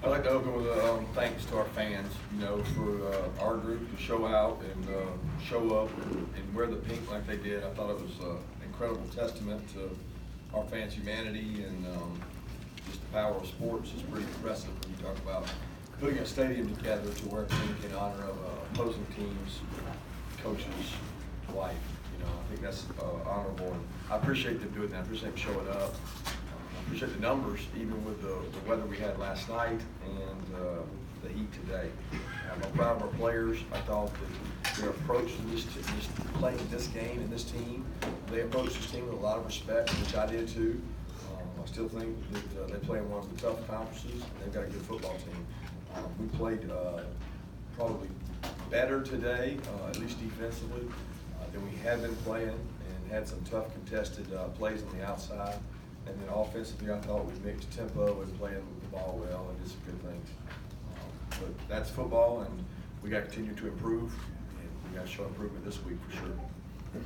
I'd like to open with a thanks to our fans, for our group to show out and show up and wear the pink like they did. I thought it was an incredible testament to our fans' humanity and just the power of sports is pretty impressive when you talk about putting a stadium together to wear pink in honor of opposing teams, coaches, life. I think that's honorable, and I appreciate them doing that. I appreciate them showing up. I appreciate the numbers, even with the weather we had last night and the heat today. I'm proud of our players. I thought that their approach to this playing this game and this team, they approached this team with a lot of respect, which I did too. I still think that they play in one of the tough conferences, and they've got a good football team. We played probably better today, at least defensively, than we had been playing, and had some tough contested plays on the outside. And then offensively, I thought we mixed tempo and playing the ball well and did some good things. But that's football, and we got to continue to improve, and we got to show improvement this week for sure.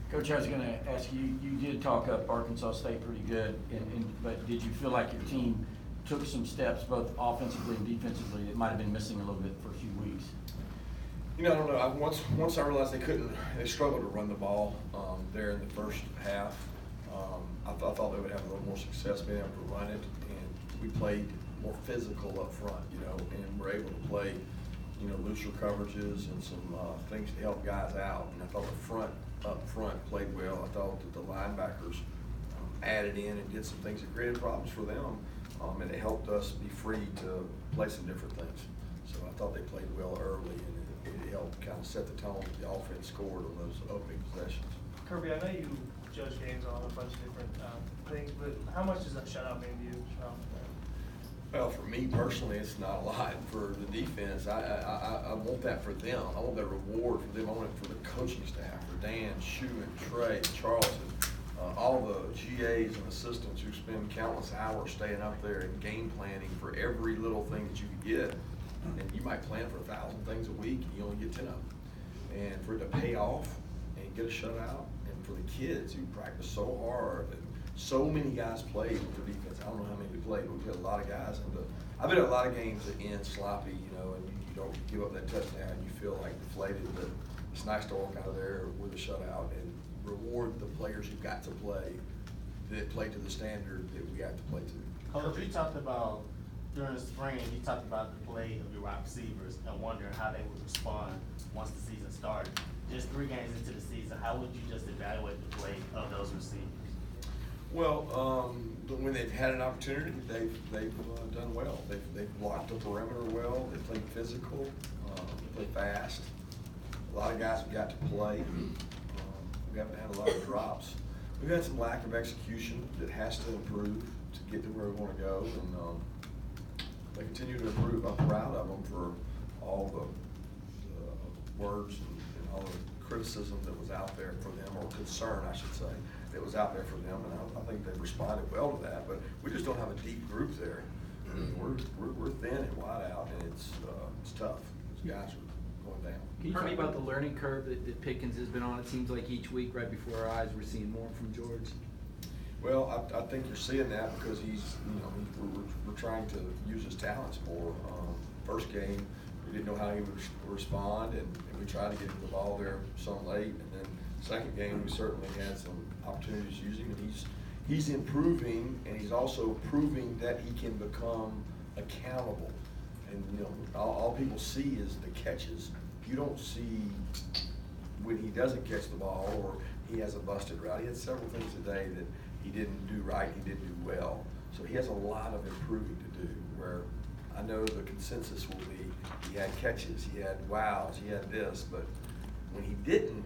Coach, I was going to ask you, you did talk up Arkansas State pretty good, but did you feel like your team took some steps both offensively and defensively that might have been missing a little bit for a few weeks? I don't know. Once I realized they struggled to run the ball there in the first half. I thought they would have a little more success being able to run it, and we played more physical up front, and we're able to play, looser coverages and some things to help guys out. And I thought the up front played well. I thought that the linebackers added in and did some things that created problems for them, and it helped us be free to play some different things. So I thought they played well early, and it helped kind of set the tone that the offense scored on those opening possessions. Kirby, I know you judge games on a bunch of different things, but how much does that shutout mean to you? Well, for me personally, it's not a lot. For the defense, I want that for them. I want that reward for them. I want it for the coaching staff, for Dan, Shu, and Trey, Charleston, all the GAs and assistants who spend countless hours staying up there and game planning for every little thing that you can get. And you might plan for 1,000 things a week, and you only get 10 of them. And for it to pay off and get a shutout, and for the kids who practice so hard, and so many guys played for defense. I don't know how many we played, but we had a lot of guys. I've been at a lot of games that end sloppy, and you don't give up that touchdown, and you feel like deflated. But it's nice to walk out of there with a shutout and reward the players who got to play, that played to the standard that we got to play to. Coach, you talked about during the spring, you talked about the play of your wide receivers and wondering how they would respond once the season started. Just 3 games into the season, how would you just evaluate the play of those receivers? Well, when they've had an opportunity, they've done well. They've blocked the perimeter well. They played physical. They play fast. A lot of guys have got to play. We haven't had a lot of drops. We've had some lack of execution that has to improve to get to where we want to go, and they continue to improve. I'm proud of them for all the words and all the criticism that was out there for them, or concern, I should say, that was out there for them, and I think they've responded well to that. But we just don't have a deep group there. We're thin and wide out, and it's tough. Those guys are going down. Can you talk about the learning curve that Pickens has been on? It seems like each week, right before our eyes, we're seeing more from George. Well, I think you're seeing that because we're trying to use his talents more. First game, we didn't know how he would respond, and we tried to get him the ball there some late. And then second game, we certainly had some opportunities to use him, and he's improving, and he's also proving that he can become accountable. And all people see is the catches. You don't see when he doesn't catch the ball or he has a busted route. He had several things today that he didn't do right, he didn't do well. So he has a lot of improving to do, where I know the consensus will be he had catches, he had wows, he had this, but when he didn't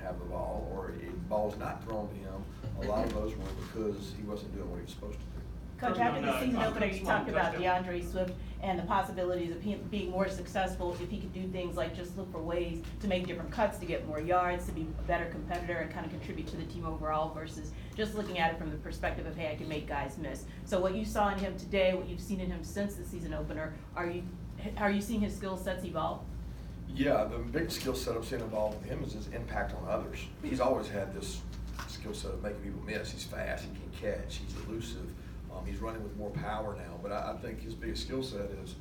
have the ball, or the ball's not thrown to him, a lot of those were because he wasn't doing what he was supposed to do. Coach, after the season opener, you talked about DeAndre Swift and the possibilities of him being more successful if he could do things like just look for ways to make different cuts, to get more yards, to be a better competitor and kind of contribute to the team overall, versus just looking at it from the perspective of, hey, I can make guys miss. So what you saw in him today, what you've seen in him since the season opener, are you seeing his skill sets evolve? Yeah, the big skill set I'm seeing involved with him is his impact on others. He's always had this skill set of making people miss. He's fast, he can catch, he's elusive. He's running with more power now, but I think his biggest skill set is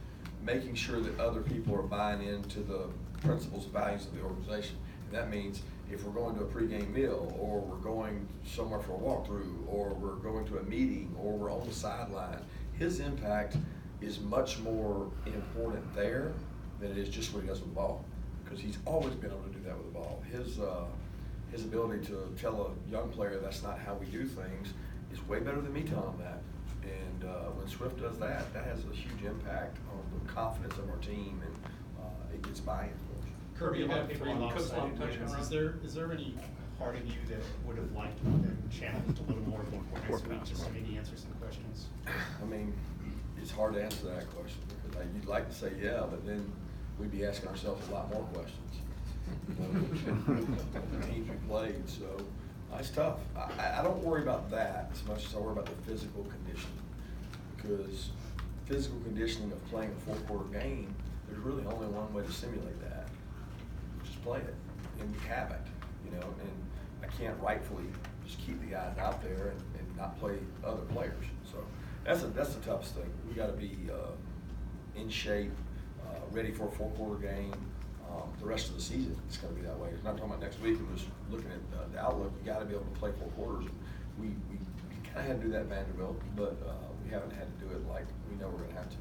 making sure that other people are buying into the principles and values of the organization. And that means if we're going to a pregame meal, or we're going somewhere for a walkthrough, or we're going to a meeting, or we're on the sideline, his impact is much more important there than it is just what he does with the ball. Because he's always been able to do that with the ball. His ability to tell a young player that's not how we do things is way better than me telling him that. And when Swift does that, that has a huge impact on the confidence of our team, and it gets buy-in. Kirby, A lot of about people three are Coach Long lopsided touchdowns, wins. is there any part of you that would have liked to have been challenged a little more before next week, just to maybe answer some questions? I mean, it's hard to answer that question, because you'd like to say yeah, but then we'd be asking ourselves a lot more questions. You know, the teams we played, so it's tough. I don't worry about that as much as I worry about the physical conditioning, because physical conditioning of playing a four-quarter game, there's really only one way to simulate that. Just play it, and we haven't, you know, and I can't rightfully just keep the guys out there and not play other players. So that's the toughest thing. We got to be in shape, ready for a four-quarter game. The rest of the season, it's going to be that way. I'm not talking about next week. I'm just looking at the outlook. You got to be able to play four quarters. We kind of had to do that at Vanderbilt, but we haven't had to do it like we know we're going to have to.